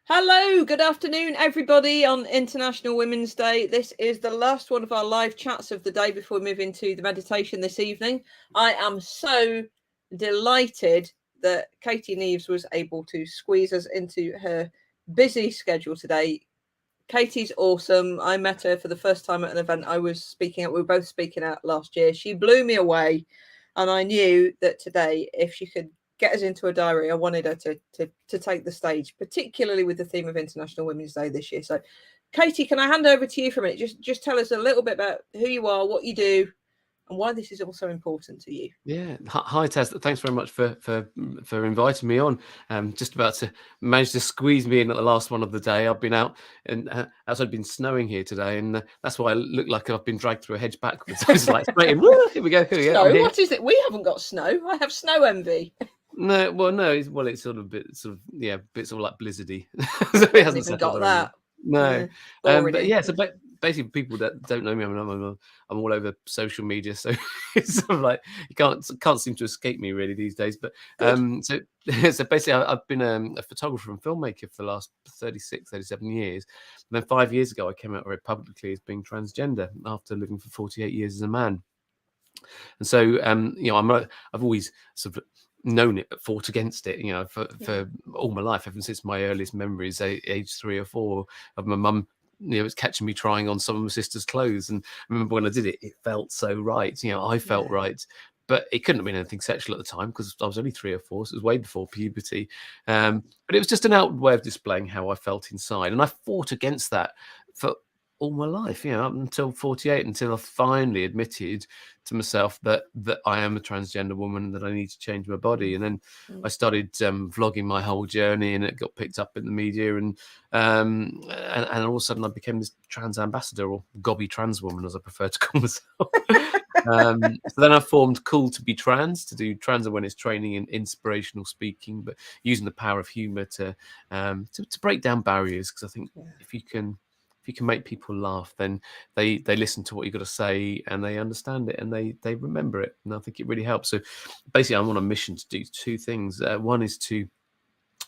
Hello, good afternoon, everybody, on International Women's Day. This is the last one of our live chats of the day before we move into the meditation this evening. I am so delighted that Katie Neeves was able to squeeze us into her busy schedule today. Katie's awesome. I met her for the first time at an event I was speaking at. We were both speaking at last year. She blew me away, and I knew that today, if she could get us into a diary, I wanted her to take the stage, particularly with the theme of International Women's Day this year. So, Katie, can I hand over to you for a minute? Just tell us a little bit about who you are, what you do, and why this is also important to you. Yeah, hi Taz. Thanks very much for inviting me on. Just about to manage to squeeze me in at the last one of the day. I've been out and outside, been snowing here today, and that's why I look like I've been dragged through a hedge backwards. I was like, straight in. Woo, here we go. Snow? What is it? We haven't got snow. I have snow envy. No, it's sort of bits of like blizzardy. So it hasn't even got that. No, but yeah. So basically, people that don't know me, I'm all over social media, so it's sort of like you can't seem to escape me really these days. But so basically, I've been a photographer and filmmaker for the last 37 years. And then 5 years ago, I came out very publicly as being transgender after living for 48 years as a man. And so, I've always sort of known it, but fought against it, for all my life, ever since my earliest memories, age 3 or 4, of my mum, was catching me trying on some of my sister's clothes. And I remember when I did it, it felt so right. I felt right. But it couldn't have been anything sexual at the time because I was only 3 or 4, so it was way before puberty. But it was just an outward way of displaying how I felt inside. And I fought against that for all my life, up until 48, until I finally admitted to myself that I am a transgender woman, that I need to change my body. And then I started vlogging my whole journey, and it got picked up in the media, and all of a sudden I became this trans ambassador, or gobby trans woman, as I prefer to call myself. So then I formed Cool to Be Trans, to do trans awareness training and inspirational speaking, but using the power of humor to break down barriers. Because I think if you can make people laugh, then they listen to what you've got to say, and they understand it, and they remember it. And I think it really helps. So basically, I'm on a mission to do 2 things. One is to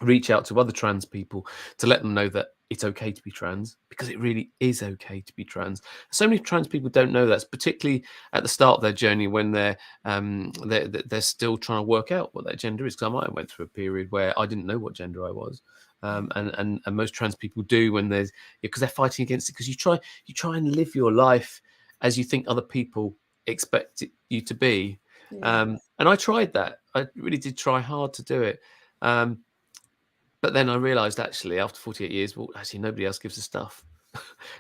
reach out to other trans people to let them know that it's okay to be trans, because it really is okay to be trans. So many trans people don't know that, particularly at the start of their journey, when they're still trying to work out what their gender is. Because I might have went through a period where I didn't know what gender I was. And most trans people do, when because they're fighting against it, because you try and live your life as you think other people expect you to be. And I tried that. I really did try hard to do it. But then I realized, actually, after 48 years, well, actually, nobody else gives a stuff.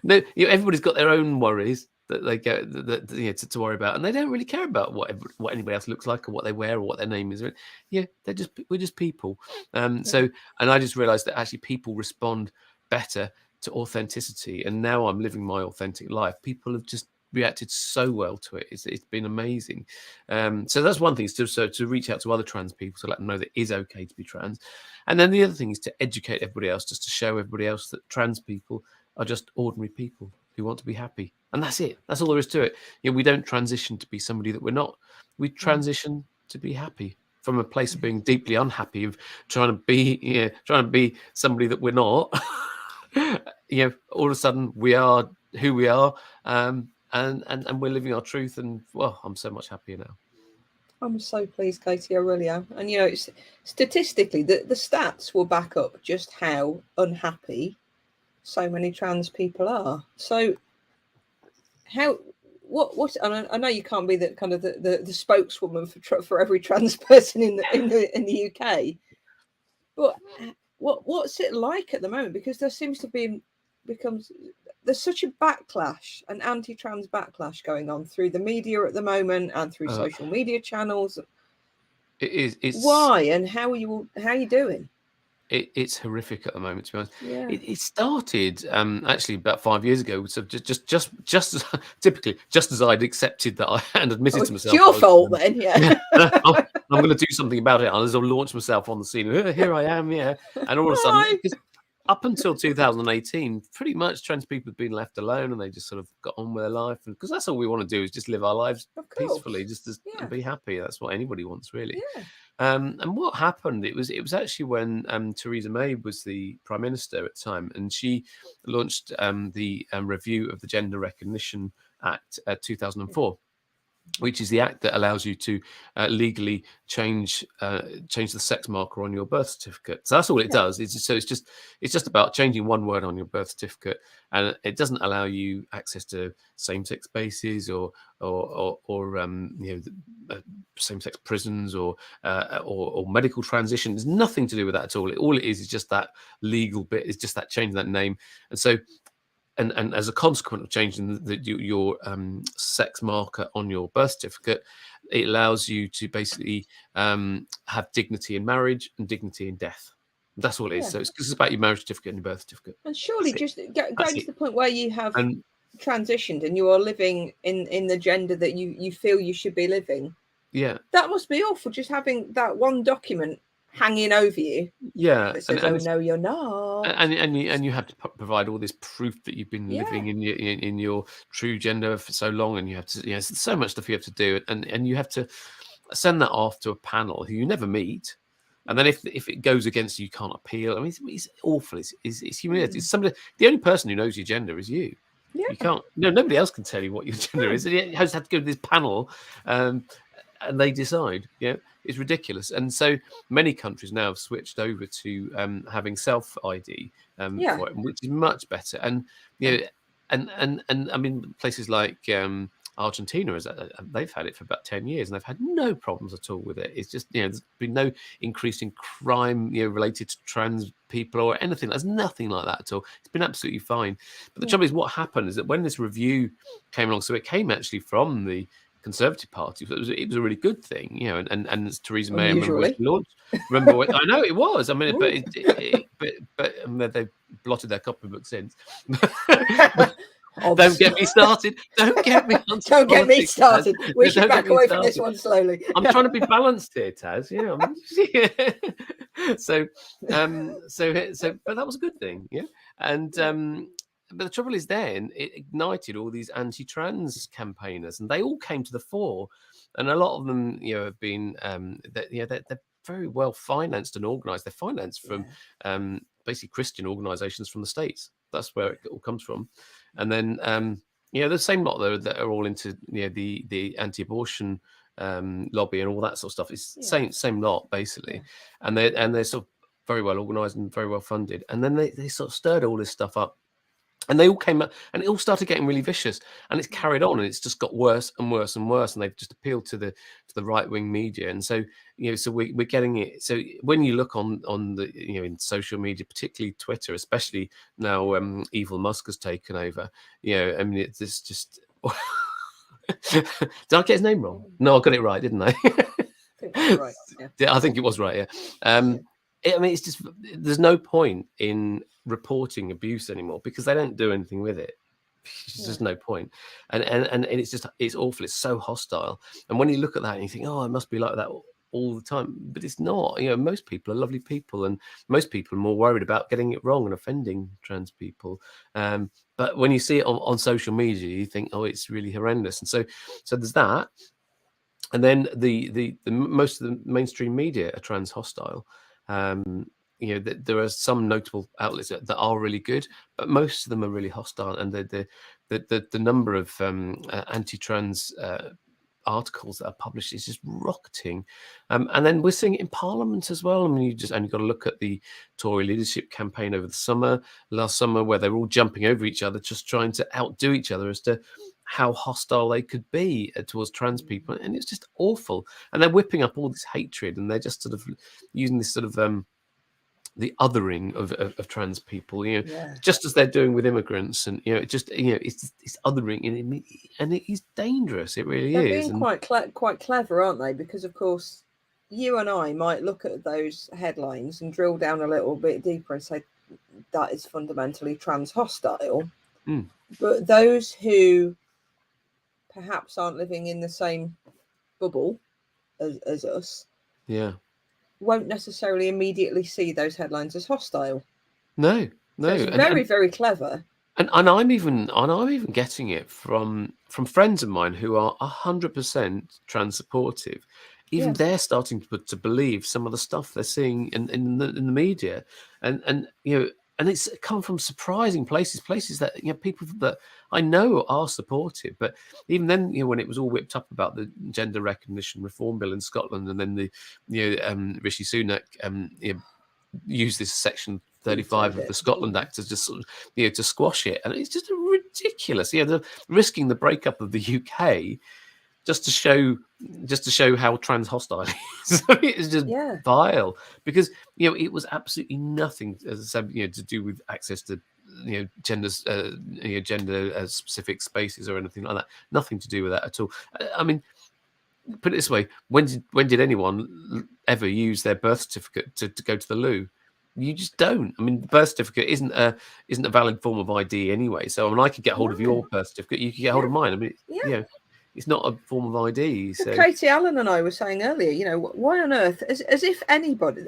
No, everybody's got their own worries that they get to worry about, and they don't really care about what anybody else looks like, or what they wear, or what their name is. We're just people. So, and I just realized that actually people respond better to authenticity, and now I'm living my authentic life. People have just reacted so well to it. It's been amazing. So that's one thing, is to reach out to other trans people to let them know that it is okay to be trans. And then the other thing is to educate everybody else, just to show everybody else that trans people are just ordinary people who want to be happy. And that's it. That's all there is to it. We don't transition to be somebody that we're not. We transition to be happy, from a place of being deeply unhappy, of trying to be somebody that we're not. All of a sudden we are who we are, and we're living our truth. And well, I'm so much happier now. I'm so pleased, Katie. I really am. And it's statistically, the stats will back up just how unhappy so many trans people are. So what? And I know you can't be the kind of the spokeswoman for every trans person in the UK, but what's it like at the moment? Because there seems to be there's such a backlash, an anti-trans backlash going on through the media at the moment, and through social media channels. It's why, and how are you doing? It's horrific at the moment, to be honest. Yeah. It started actually about 5 years ago. So just as I'd accepted that I had admitted to myself. It's your fault then, yeah. I'm going to do something about it. I'll launch myself on the scene. Here I am, yeah. And all of a sudden, up until 2018, pretty much trans people have been left alone, and they just sort of got on with their life, because that's all we want to do, is just live our lives peacefully, just and be happy. That's what anybody wants, really. Yeah. And what happened? It was actually when Theresa May was the Prime Minister at the time, and she launched the review of the Gender Recognition Act 2004. Which is the act that allows you to legally change the sex marker on your birth certificate. So that's all it does. It's just about changing one word on your birth certificate, and it doesn't allow you access to same-sex spaces or same-sex prisons or medical transition. There's nothing to do with that at all. All it is just that legal bit. It's just that changing that name, and so. And as a consequence of changing your sex marker on your birth certificate, it allows you to basically have dignity in marriage and dignity in death. That's all it is. So it's about your marriage certificate and your birth certificate. And surely just going to the point where you have transitioned and you are living in the gender that you feel you should be living. Yeah. That must be awful, just having that one document hanging over you. Yeah. That says, oh, no, you're not. And you have to provide all this proof that you've been living in your true gender for so long, and you have to, so much stuff you have to do, and you have to send that off to a panel who you never meet. And then if it goes against you, you can't appeal. I mean, it's awful. It's humiliating. It's somebody. The only person who knows your gender is you. Yeah. You can't. No, nobody else can tell you what your gender is. It has to go to this panel, and they decide. Yeah, it's ridiculous. And so many countries now have switched over to having self ID for it, which is much better. And and I mean, places like Argentina, they've had it for about 10 years and they've had no problems at all with it. It's just, there's been no increase in crime, related to trans people or anything. There's nothing like that at all. It's been absolutely fine. But the trouble is, what happened is that when this review came along, so it came actually from the Conservative Party, so it was a really good thing, and as Theresa May, I remember when she launched. I know it was. I mean, but they've blotted their copybook since. Don't get me started. Don't get me started. We should back away from this one slowly. I'm trying to be balanced here, Taz. So, but that was a good thing, yeah. And but the trouble is, then it ignited all these anti-trans campaigners, and they all came to the fore. And a lot of them, have been, they're very well financed and organised. They're financed from basically Christian organisations from the States. That's where it all comes from. And then, the same lot though that are all into the anti-abortion lobby and all that sort of stuff. It's same lot basically, and they're sort of very well organised and very well funded. And then they sort of stirred all this stuff up. And they all came up, and it all started getting really vicious, and it's carried on, and it's just got worse and worse and worse. And they've just appealed to the right wing media, and so so we're getting it. So when you look on the in social media, particularly Twitter, especially now, Evil Musk has taken over. I mean, it's just. Did I get his name wrong? No, I got it right, didn't I? Right. Yeah, I think it was right. Yeah. I mean, it's just there's no point in reporting abuse anymore because they don't do anything with it. There's just no point, and it's awful. It's so hostile. And when you look at that and you think, oh, it must be like that all the time, but it's not. Most people are lovely people, and most people are more worried about getting it wrong and offending trans people. But when you see it on social media, you think, oh, it's really horrendous. And so there's that. And then the most of the mainstream media are trans hostile. There are some notable outlets that are really good, but most of them are really hostile. And the number of anti-trans articles that are published is just rocketing. And then we're seeing it in Parliament as well. I mean, you just only got to look at the Tory leadership campaign over the last summer, where they were all jumping over each other, just trying to outdo each other as to how hostile they could be towards trans people. And it's just awful. And they're whipping up all this hatred, and they're just sort of using this sort of the othering of trans people, just as they're doing with immigrants, and it's othering, and it is dangerous. It really is. They're being quite clever, aren't they? Because of course, you and I might look at those headlines and drill down a little bit deeper and say that is fundamentally trans hostile. But those who perhaps aren't living in the same bubble as us, won't necessarily immediately see those headlines as hostile. No, No, so it's very, very clever. And I'm even getting it from friends of mine who are 100% trans supportive. Even they're starting to believe some of the stuff they're seeing in the media, and and it's come from surprising places that people that I know are supportive. But even then, when it was all whipped up about the gender recognition reform bill in Scotland, and then the Rishi Sunak use this section 35 of the Scotland Act to just sort of, to squash it, and it's just ridiculous. They're risking the breakup of the UK just to show how trans hostile it is. It's just vile, because it was absolutely nothing, as I said, to do with access to gender specific spaces or anything like that. Nothing to do with that at all. I mean, put it this way: when did anyone ever use their birth certificate to go to the loo? You just don't. I mean, the birth certificate isn't a valid form of ID anyway. So I mean, I could get hold of your birth certificate. You could get hold of mine. I mean, it's not a form of ID. So Katie Allen and I were saying earlier, why on earth, as if anybody,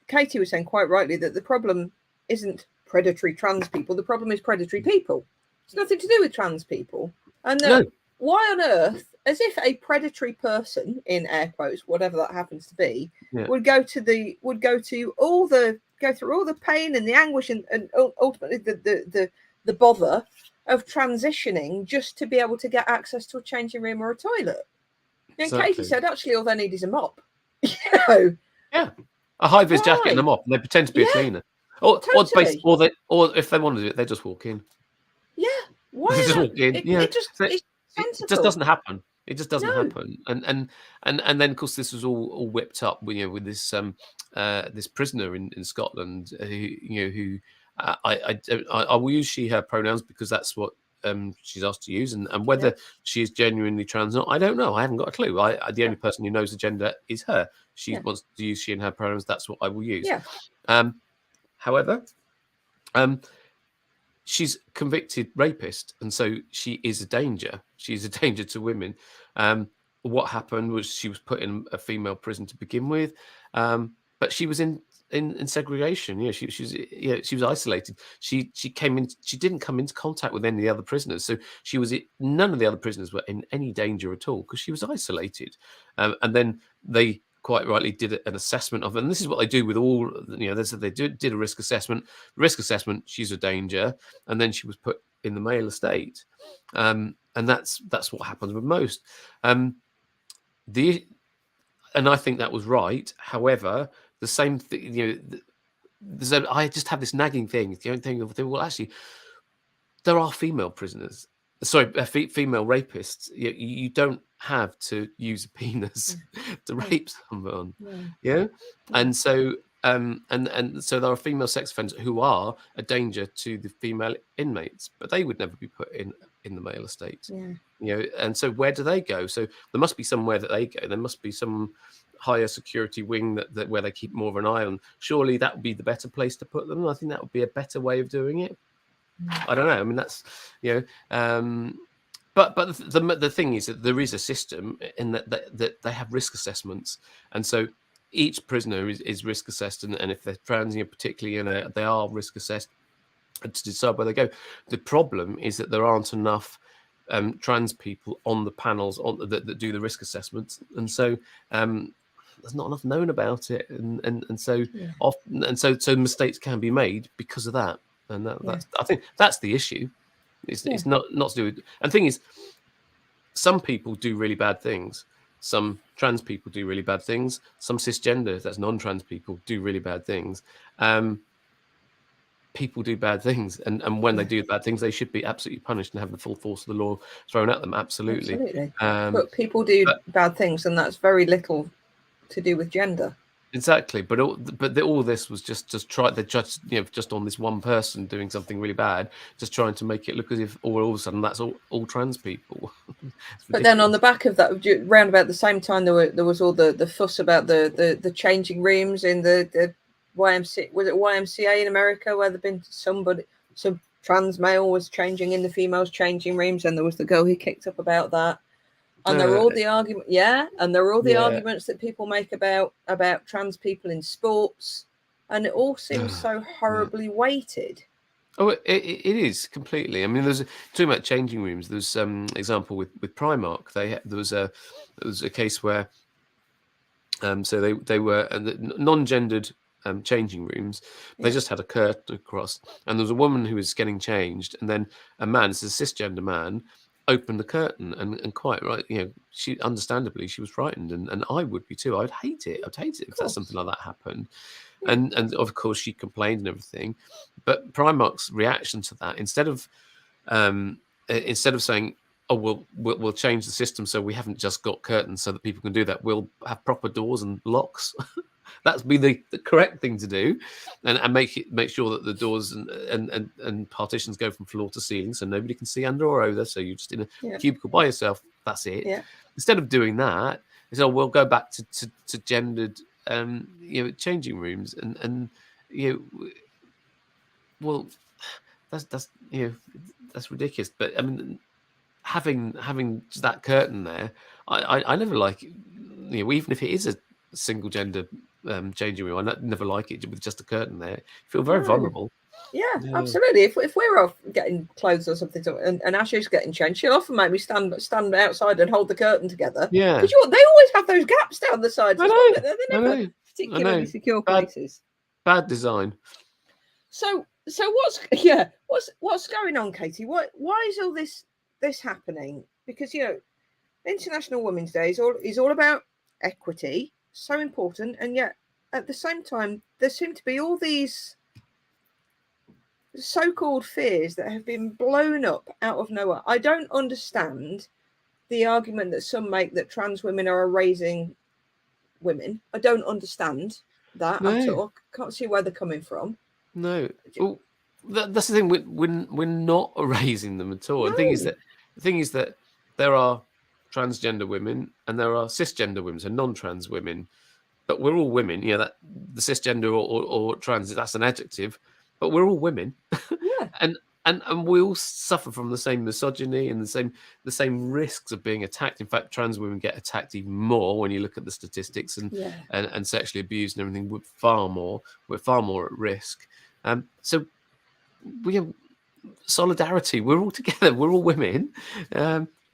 Katie was saying quite rightly that the problem isn't predatory trans people. The problem is predatory people. It's nothing to do with trans people. And why on earth, as if a predatory person, in air quotes, whatever that happens to be, would go through all the pain and the anguish and ultimately the bother of transitioning just to be able to get access to a changing room or a toilet. And exactly. Katie said, actually, all they need is a mop. Yeah, a high-vis jacket and a mop, and they pretend to be a cleaner. Or if they want to do it, they just walk in. Yeah, why? They just walk in. It just doesn't happen. It just doesn't happen. And then, of course, this was all whipped up, with this this prisoner in Scotland who I will use she her pronouns because that's what she's asked to use, and whether she is genuinely trans or not, I don't know. I haven't got a clue. The only person who knows the gender is her. She wants to use she and her pronouns. That's what I will use. However, she's a convicted rapist, and so she is a danger. She's a danger to women. What happened was she was put in a female prison to begin with, but she was in segregation. She was isolated. She came in. She didn't come into contact with any of the other prisoners, so none of the other prisoners were in any danger at all because she was isolated. And then they quite rightly did an assessment of, and this is what they do with all. They did a risk assessment. She's a danger, and then she was put in the male estate, and that's what happens with most. And I think that was right. However, the same thing, I just have this nagging thing. The only thing, well, actually, there are female prisoners. Sorry, female rapists. You don't have to use a penis to rape someone. And so so there are female sex offenders who are a danger to the female inmates, but they would never be put in the male estate. And so where do they go? So there must be somewhere that they go. There must be some higher security wing that where they keep more of an eye on. Surely that would be the better place to put them. I think that would be a better way of doing it. I don't know. I mean, that's but the thing is that there is a system in that they have risk assessments, and so each prisoner is risk assessed, and if they're trans, particularly, they are risk assessed to decide where they go. The problem is that there aren't enough trans people on the panels that do the risk assessments, and so there's not enough known about it, and so often, and so mistakes can be made because of that. And that's, I think that's the issue. It's not to do with. And the thing is, some people do really bad things. Some trans people do really bad things. Some cisgender, that's non-trans people, do really bad things. People do bad things, and when they do bad things, they should be absolutely punished and have the full force of the law thrown at them. Absolutely. But people do bad things, and that's very little to do with gender. Exactly, but all this was just on this one person doing something really bad, just trying to make it look as if all of a sudden that's all trans people. But then on the back of that, round about the same time, there was all the fuss about the changing rooms in the YMCA. Was it YMCA in America where there'd been some trans male was changing in the females' changing rooms, and there was the girl who kicked up about that. And there were all the arguments that people make about trans people in sports, and it all seems so horribly weighted. Oh, it is completely. I mean, there's talking about changing rooms. There's example with Primark. There was a case where so they were non-gendered changing rooms. They just had a curtain across, and there was a woman who was getting changed, and then a man, it's a cisgender man, opened the curtain, and quite right, she understandably she was frightened, and I would be too. I'd hate it if that something like that happened. Yeah. And of course she complained and everything, but Primark's reaction to that, instead of saying, oh, we'll change the system so we haven't just got curtains so that people can do that, we'll have proper doors and locks. That'd be the correct thing to do, and make sure that the doors and partitions go from floor to ceiling so nobody can see under or over, so you're just in a cubicle by yourself. That's it. Instead of doing that, so we'll go back to gendered changing rooms, and well, that's ridiculous. But I mean, having that curtain there, I never like it, even if it is a single gender changing room, I never like it with just a curtain there. You feel very vulnerable. Yeah, absolutely. If we're off getting clothes or something, and Ashley's getting changed, she'll often make me stand outside and hold the curtain together. Yeah, because they always have those gaps down the sides. They're never particularly secure places. Bad design. So what's going on, Katie? Why is all this happening? Because International Women's Day is all about equity, so important, and yet at the same time there seem to be all these so-called fears that have been blown up out of nowhere. I don't understand the argument that some make that trans women are erasing women. I don't understand that at all. Can't see where they're coming from. No. Well, that's the thing. We're not erasing them at all. No. The thing is that there are transgender women and there are cisgender women, so non-trans women. But we're all women. That the cisgender or trans, that's an adjective. But we're all women. Yeah. and we all suffer from the same misogyny and the same risks of being attacked. In fact, trans women get attacked even more when you look at the statistics and sexually abused and everything. We're far more at risk. So we have solidarity. We're all together. We're all women.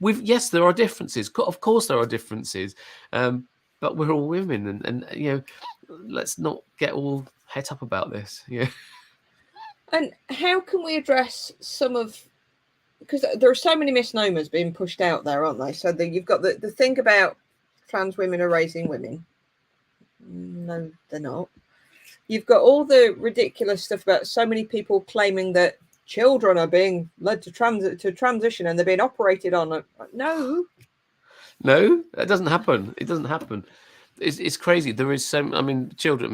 Yes, there are differences. Of course, there are differences. But we're all women, and let's not get all het up about this. Yeah. And how can we address some of, because there are so many misnomers being pushed out there, aren't they? So you've got the thing about trans women erasing women. No, they're not. You've got all the ridiculous stuff about so many people claiming that children are being led to transition and they're being operated on. No, that doesn't happen. It doesn't happen. It's crazy. There is children. I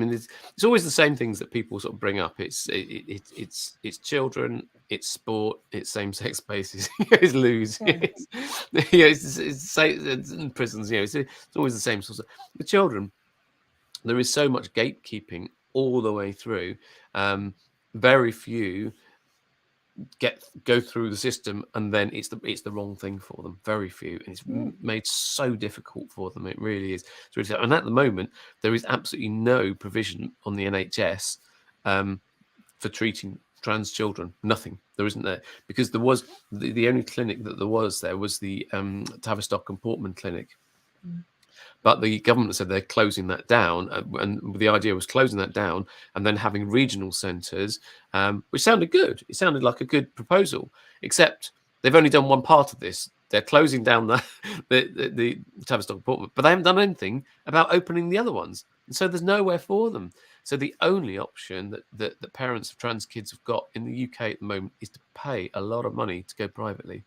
mean, it's always the same things that people sort of bring up. It's children. It's sport. It's same-sex spaces. It's loos. It's in prisons. It's always the same sort of. The children. There is so much gatekeeping all the way through. Very few go through the system, and then it's the wrong thing for them. Very few, and it's made so difficult for them. It really is. And at the moment, there is absolutely no provision on the NHS for treating trans children. Nothing. There isn't there, because there was the only clinic that there was the Tavistock and Portman clinic. But the government said they're closing that down, and the idea was closing that down and then having regional centres, which sounded good. It sounded like a good proposal, except they've only done one part of this. They're closing down the Tavistock Portman, but they haven't done anything about opening the other ones, and so there's nowhere for them. So the only option that parents of trans kids have got in the UK at the moment is to pay a lot of money to go privately.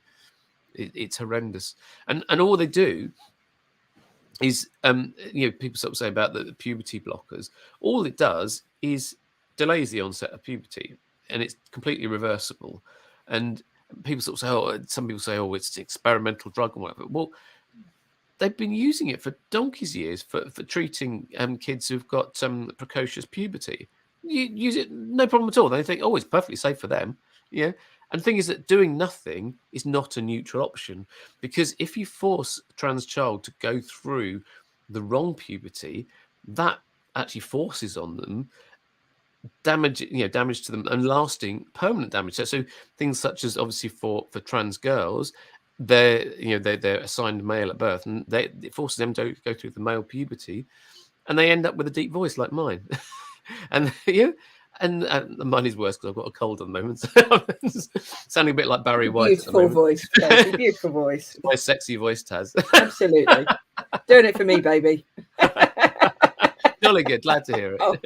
It's horrendous, and all they do is people sort of say about the puberty blockers. All it does is delays the onset of puberty, and it's completely reversible. And people sort of say, some people say, it's an experimental drug and whatever. Well, they've been using it for donkey's years for treating kids who've got precocious puberty. You use it, no problem at all. They think, it's perfectly safe for them. Yeah. And the thing is that doing nothing is not a neutral option, because if you force a trans child to go through the wrong puberty, that actually forces on them damage to them and lasting permanent damage. So things such as, obviously, for trans girls, they're assigned male at birth, and it forces them to go through the male puberty, and they end up with a deep voice like mine. And and mine is worse because I've got a cold at the moment, so sounding a bit like Barry White. Beautiful voice, Katie. Beautiful voice. My sexy voice, Taz. Absolutely, doing it for me, baby. Jolly good. Glad to hear it. Oh.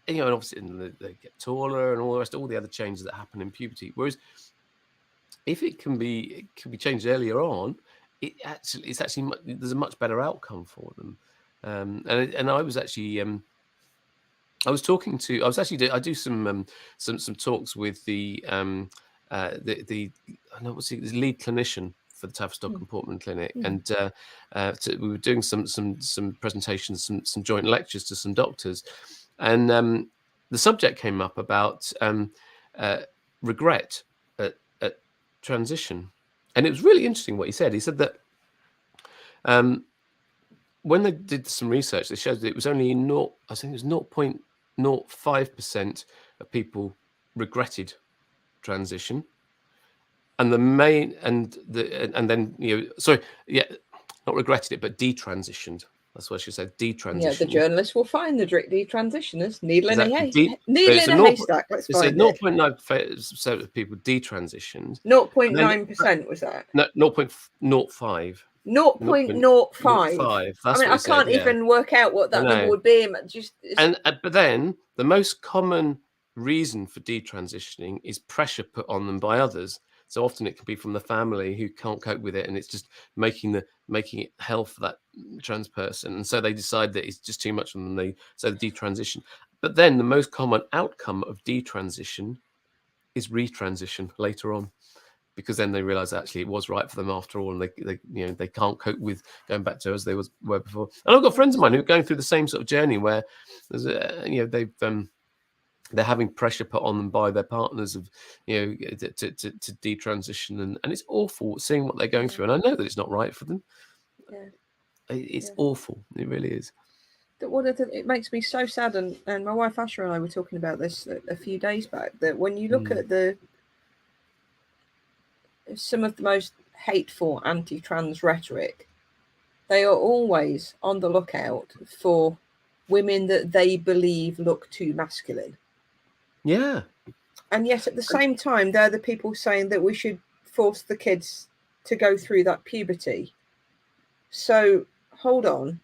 And obviously they get taller and all the rest, all the other changes that happen in puberty. Whereas if it can be changed earlier on, it's actually there's a much better outcome for them. And I was actually I do some talks with the lead clinician for the Tavistock and Portman Clinic, and we were doing some presentations, some joint lectures to some doctors, and the subject came up about regret at transition, and it was really interesting what he said. He said that when they did some research, they showed that it was only 0.05% of people regretted transition, and not regretted it, but detransitioned. That's what she said. Detransitioned. Yeah, the journalists will find the detransitioners. Needle in a haystack. Let's find it. 0.9% of people detransitioned. 0.9% was that? No, 0.05. 0.05. I mean, I can't even work out what that number would be. But then the most common reason for detransitioning is pressure put on them by others. So often it can be from the family who can't cope with it, and it's just making it hell for that trans person, and so they decide that it's just too much on them. So they detransition. But then the most common outcome of detransition is retransition later on, because then they realize actually it was right for them after all, and they can't cope with going back to as they were before. And I've got friends of mine who are going through the same sort of journey where there's they're having pressure put on them by their partners of to detransition, and it's awful seeing what they're going through. And I know that it's not right for them. It's awful. It really is. It makes me so sad, and my wife Asha and I were talking about this a few days back, that when you look at some of the most hateful anti-trans rhetoric, they are always on the lookout for women that they believe look too masculine. Yeah. And yet at the same time, they're the people saying that we should force the kids to go through that puberty. So hold on.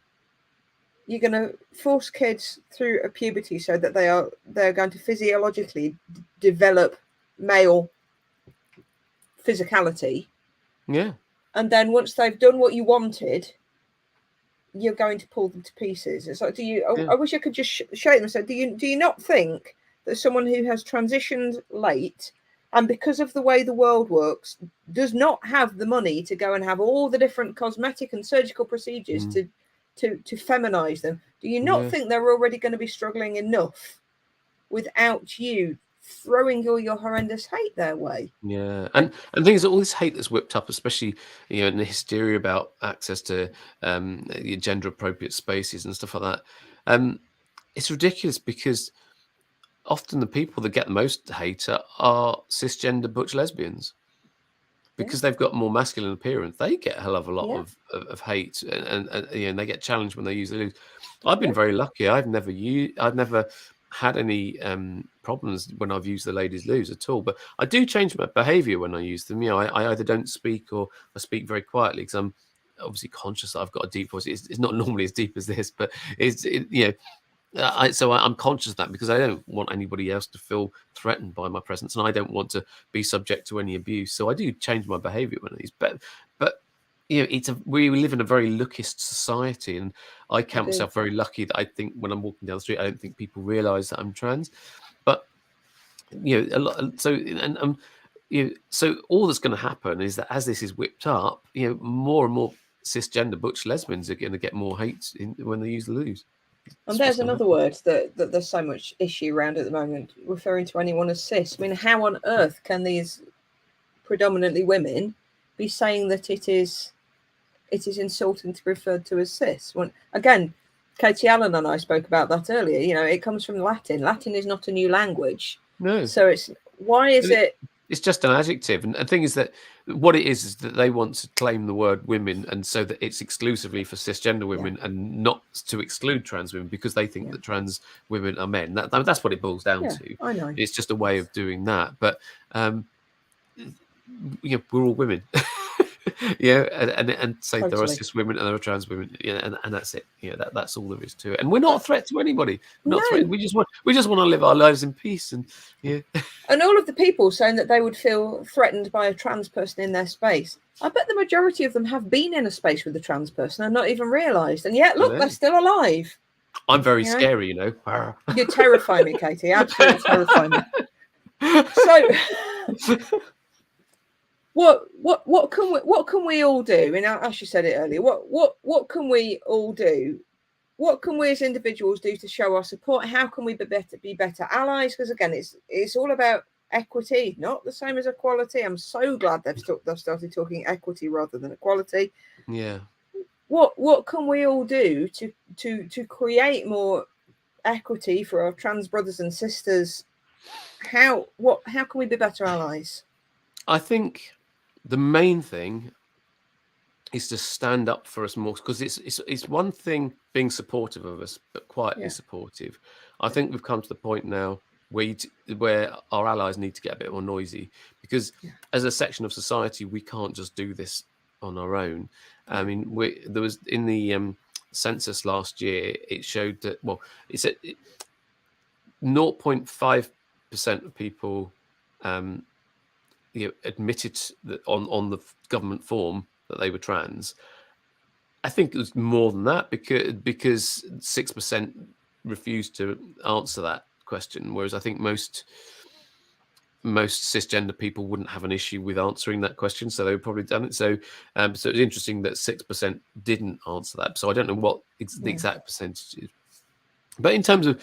You're going to force kids through a puberty so that they're going to physiologically develop male physicality. Yeah. And then once they've done what you wanted, you're going to pull them to pieces. It's like, I wish I could just show them. So do you not think that someone who has transitioned late, and because of the way the world works, does not have the money to go and have all the different cosmetic and surgical procedures to feminize them, do you not think they're already going to be struggling enough without you throwing all your horrendous hate their way? Yeah, and things, all this hate that's whipped up, especially and the hysteria about access to gender appropriate spaces and stuff like that, it's ridiculous, because often the people that get the most hate are cisgender butch lesbians, because they've got more masculine appearance. They get a hell of a lot of hate, and they get challenged when they use the loos. I've been very lucky. I've never had any problems when I've used the ladies' loos at all. But I do change my behaviour when I use them. I either don't speak, or I speak very quietly, because I'm obviously conscious that I've got a deep voice. It's not normally as deep as this, but so I'm conscious of that, because I don't want anybody else to feel threatened by my presence, and I don't want to be subject to any abuse. So I do change my behaviour when I use. But we live in a very lookist society, and I count myself very lucky that I think when I'm walking down the street, I don't think people realise that I'm trans. But a lot. So so all that's going to happen is that as this is whipped up, more and more cisgender butch lesbians are going to get more hate when they use the loos. And there's another word that there's so much issue around at the moment, referring to anyone as cis. I mean, how on earth can these predominantly women be saying that it is it is insulting to be referred to as cis. When, again, Katie Allen and I spoke about that earlier. You know, it comes from Latin. Latin is not a new language. No. So it's, why is it? It's just an adjective. And the thing is that what it is that they want to claim the word women, and so that it's exclusively for cisgender women and not to exclude trans women, because they think that trans women are men. That's what it boils down to. I know. It's just a way of doing that. But, we're all women. And say there are cis women and there are trans women, and that's it. That's all there is to it. And we're not a threat to anybody. Not threatened. We just want to live our lives in peace. And and all of the people saying that they would feel threatened by a trans person in their space, I bet the majority of them have been in a space with a trans person and not even realised. And yet, look, they're still alive. I'm very scary, You terrify me, Katie. Absolutely terrify me. So. What can we all do? And Ashley said it earlier. What can we all do? What can we as individuals do to show our support? How can we be better allies? Because again, it's all about equity, not the same as equality. I'm so glad they've started talking equity rather than equality. Yeah. What can we all do to create more equity for our trans brothers and sisters? How can we be better allies? I think the main thing is to stand up for us more, because it's one thing being supportive of us, but quietly supportive. I think we've come to the point now where our allies need to get a bit more noisy, because as a section of society, we can't just do this on our own. I mean, there was in the census last year, it showed that, it's at 0.5% of people admitted that on the government form that they were trans. I think it was more than that, because 6% refused to answer that question, whereas I think most cisgender people wouldn't have an issue with answering that question, so they would probably done it. So it's interesting that 6% didn't answer that. So I don't know what the exact percentage is, but in terms of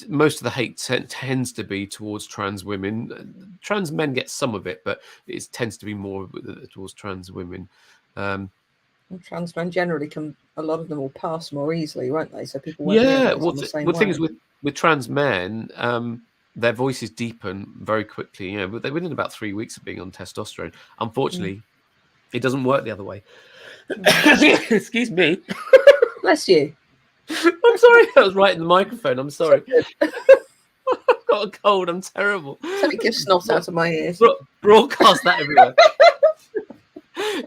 most of the hate tends to be towards trans women. Trans men get some of it, but it tends to be more towards trans women. Trans men generally a lot of them will pass more easily, won't they? So people won't the thing is with trans men, their voices deepen very quickly. But they're within about 3 weeks of being on testosterone. Unfortunately, it doesn't work the other way. Excuse me. Bless you. I'm sorry, I was right in the microphone. I'm sorry. I've got a cold. I'm terrible. Take your snot out of my ears. Broadcast that everywhere.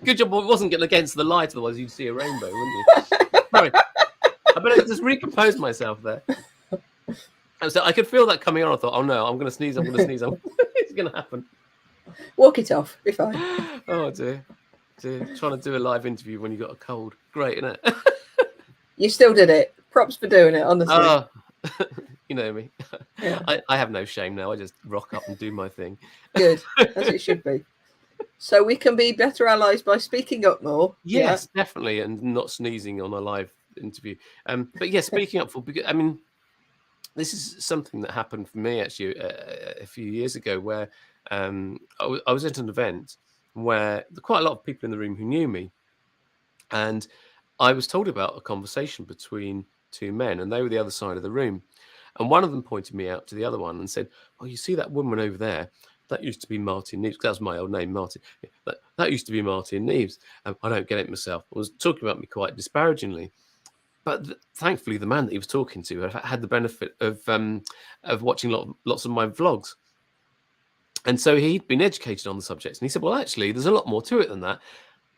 Good job it wasn't getting against the light, otherwise you'd see a rainbow, wouldn't you? Sorry. I better just recompose myself there. So I could feel that coming on. I thought, oh no, I'm going to sneeze. It's going to happen. Walk it off. Be fine. Oh dear. Trying to do a live interview when you got a cold. Great, isn't it? You still did it. Props for doing it, honestly. You know me. Yeah. I have no shame now. I just rock up and do my thing. Good, as it should be. So we can be better allies by speaking up more. Yes, definitely, and not sneezing on a live interview. But yeah, speaking up because I mean, this is something that happened for me actually a few years ago, where I was at an event where quite a lot of people in the room who knew me, and I was told about a conversation between two men, and they were the other side of the room. And one of them pointed me out to the other one and said, "Oh, you see that woman over there? That used to be Martin Neeves." That was my old name, Martin. That used to be Martin Neeves. I don't get it myself. I was talking about me quite disparagingly. But thankfully, the man that he was talking to had the benefit of watching lots of my vlogs. And so he'd been educated on the subject. And he said, well, actually, there's a lot more to it than that.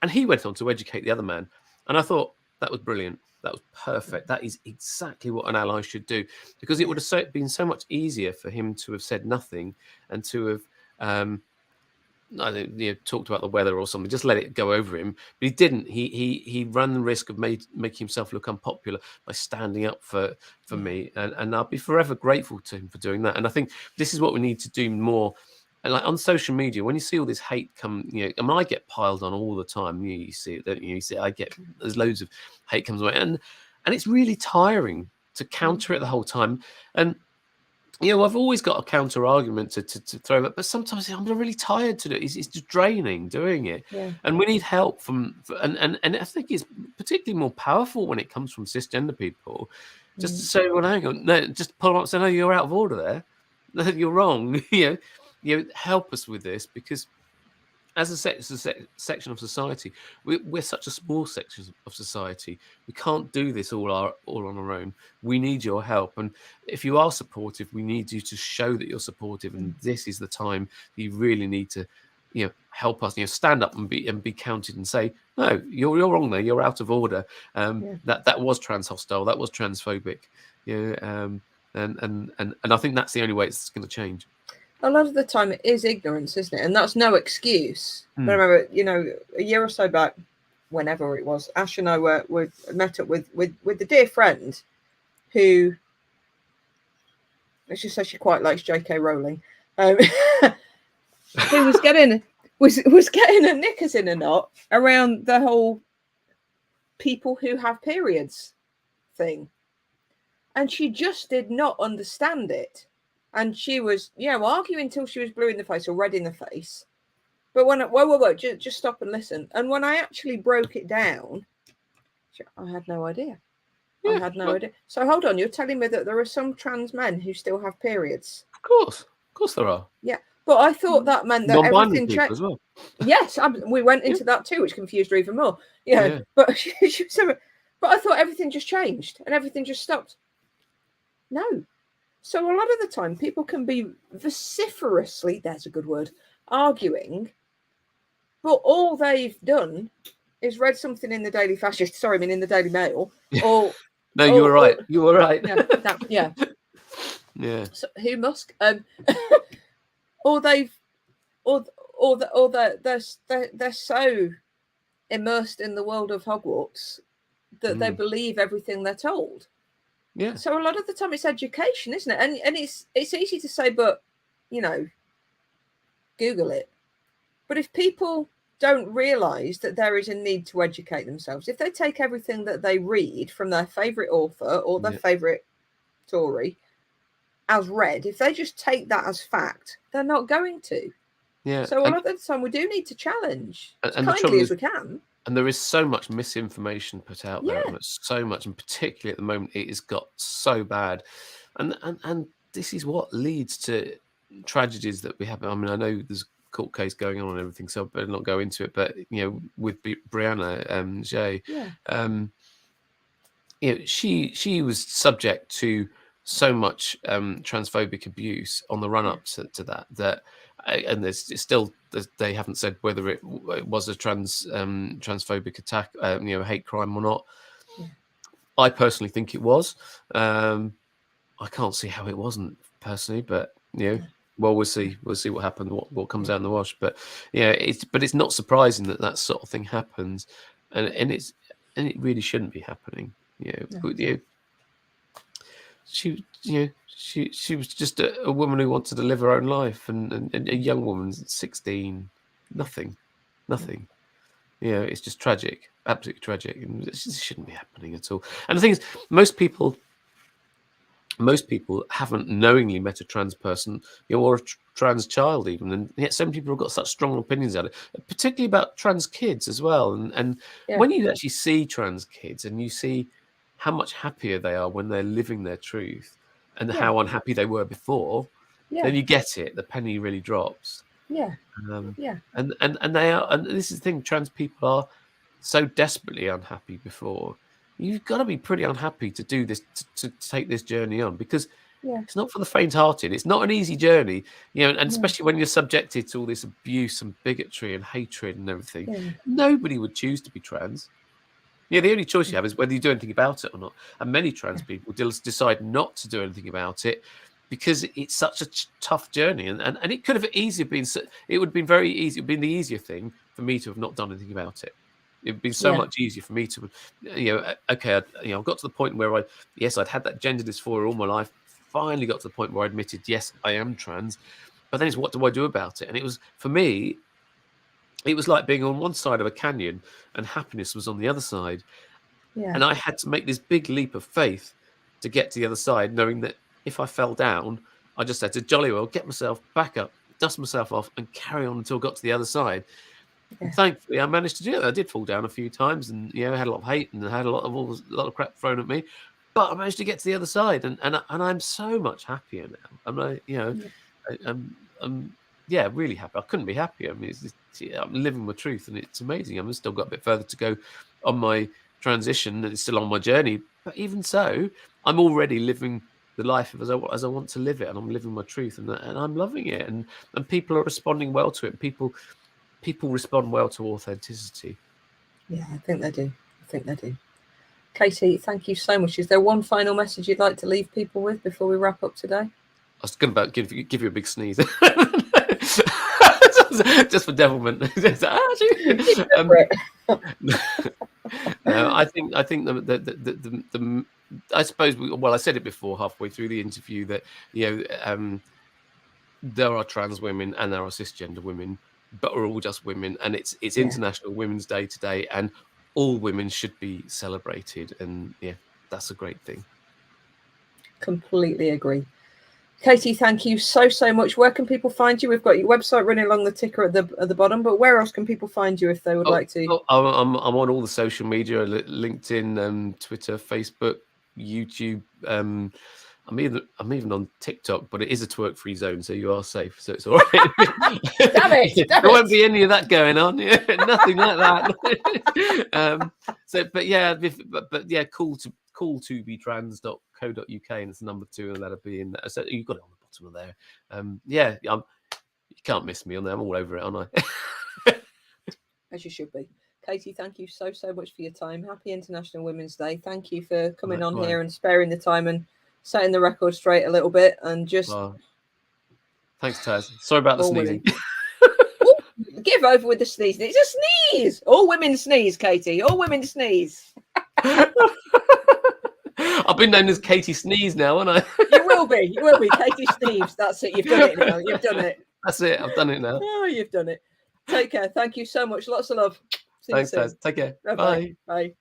And he went on to educate the other man. And I thought, that was brilliant. That was perfect. That is exactly what an ally should do, because it would have been so much easier for him to have said nothing and to have talked about the weather or something, just let it go over him. But he didn't. He ran the risk of making himself look unpopular by standing up for me. And I'll be forever grateful to him for doing that. And I think this is what we need to do more. And like on social media, when you see all this hate come, I mean, I get piled on all the time. You see it, don't you? You see it, there's loads of hate comes away, and it's really tiring to counter it the whole time. And I've always got a counter argument to throw at, but sometimes I'm really tired to do it. It's just draining doing it, and we need help and I think it's particularly more powerful when it comes from cisgender people. Just to say, well, hang on, no, just pull them up and say, no, you're out of order there. No, you're wrong. Help us with this, because as a section of society, we're such a small section of society. We can't do this all on our own. We need your help, and if you are supportive, we need you to show that you're supportive. And this is the time that you really need to, help us. Stand up and be counted and say, no, you're wrong there. You're out of order. That was trans hostile. That was transphobic. And I think that's the only way it's going to change. A lot of the time it is ignorance, isn't it? And that's no excuse. But I remember, a year or so back, whenever it was, Ash and I were met up with the dear friend who, let's just say she quite likes J.K. Rowling, who was getting her knickers in a knot around the whole people who have periods thing. And she just did not understand it. And she was, arguing until she was blue in the face or red in the face. But when whoa, just stop and listen. And when I actually broke it down, I had no idea. I had no idea. So hold on, you're telling me that there are some trans men who still have periods? Of course there are. Yeah, but I thought that meant that everything changed as well. Yes, we went into that too, which confused her even more. But but I thought everything just changed and everything just stopped. No. So a lot of the time, people can be vociferously, there's a good word, arguing, but all they've done is read something in the Daily Fascist, in the Daily Mail, or... No, you were right. You were right. Yeah. Yeah. So, who Musk? Or they've... Or they're so immersed in the world of Hogwarts that they believe everything they're told. Yeah. So a lot of the time it's education, isn't it? And it's easy to say, but Google it. But if people don't realise that there is a need to educate themselves, if they take everything that they read from their favourite author or their favourite Tory as read, if they just take that as fact, they're not going to. Yeah. So a lot of the time we do need to challenge as kindly as we can. And there is so much misinformation put out there, and it's so much, and particularly at the moment, it has got so bad, and this is what leads to tragedies that we have. I mean, I know there's a court case going on and everything, so I better not go into it. But with Brianna Jay, she was subject to so much transphobic abuse on the run up to that. And there's still, they haven't said whether it was a transphobic attack, hate crime or not. I personally think it was. I can't see how it wasn't personally, but well, we'll see what happens, what comes out in the wash. But it's not surprising that sort of thing happens, and it really shouldn't be happening. She was just a woman who wanted to live her own life, and a young woman, 16, nothing. It's just tragic, absolutely tragic, and it shouldn't be happening at all. And the thing is, most people haven't knowingly met a trans person, or a trans child even, and yet some people have got such strong opinions about it, particularly about trans kids as well. And when you actually see trans kids and you see how much happier they are when they're living their truth, and how unhappy they were before, then you get it. The penny really drops. And they are, and this is the thing, trans people are so desperately unhappy before. You've got to be pretty unhappy to do this, to take this journey on, because it's not for the faint-hearted. It's not an easy journey, and especially when you're subjected to all this abuse and bigotry and hatred and everything. Nobody would choose to be trans. The only choice you have is whether you do anything about it or not. And many trans people decide not to do anything about it because it's such a tough journey. And it could have easily been, it would have been very easy. It would have been the easier thing for me to have not done anything about it. It would have been so much easier for me to, I've got to the point where I'd had that gender dysphoria all my life. Finally got to the point where I admitted, yes, I am trans. But then it's, what do I do about it? And it was, for me, it was like being on one side of a canyon and happiness was on the other side. And I had to make this big leap of faith to get to the other side, knowing that if I fell down, I just had to jolly well get myself back up, dust myself off, and carry on until I got to the other side. Yeah. And thankfully, I managed to do it. I did fall down a few times, and had a lot of hate and had a lot of crap thrown at me, but I managed to get to the other side, and I'm so much happier now. I'm like, I'm really happy. I couldn't be happier. I mean, I'm living my truth, and it's amazing. I've still got a bit further to go on my transition, and it's still on my journey. But even so, I'm already living the life as I want to live it, and I'm living my truth, and I'm loving it, and people are responding well to it. People respond well to authenticity. Yeah, I think they do. Katie, thank you so much. Is there one final message you'd like to leave people with before we wrap up today? I was going to give you a big sneeze. Just for devilment. I think I suppose I said it before halfway through the interview that there are trans women and there are cisgender women, but we're all just women, and it's International Women's Day today, and all women should be celebrated, and that's a great thing. Completely agree. Katie, thank you so much. Where can people find you? We've got your website running along the ticker at the bottom, but where else can people find you if they would like to? I'm on all the social media: LinkedIn, Twitter, Facebook, YouTube. I'm even on TikTok, but it is a twerk-free zone, so you are safe. So it's all right. Damn it! There won't be any of that going on. Nothing like that. cool2betrans.co.uk, and it's number 2, and that'll be in there. So you've got it on the bottom of there. You can't miss me on there. I'm all over it, aren't I? As you should be. Katie, thank you so much for your time. Happy International Women's Day. Thank you for coming on here and sparing the time and setting the record straight a little bit, and just thanks, Taz. Sorry about the sneezing. Give over with the sneezing. It's a sneeze. All women sneeze, Katie. All women sneeze. I've been known as Katie Sneeze now, haven't I? You will be. Katie Sneeze. That's it. You've done it now. You've done it. That's it. I've done it now. Oh, you've done it. Take care. Thank you so much. Lots of love. Thanks, Taz. Take care. Bye. Bye.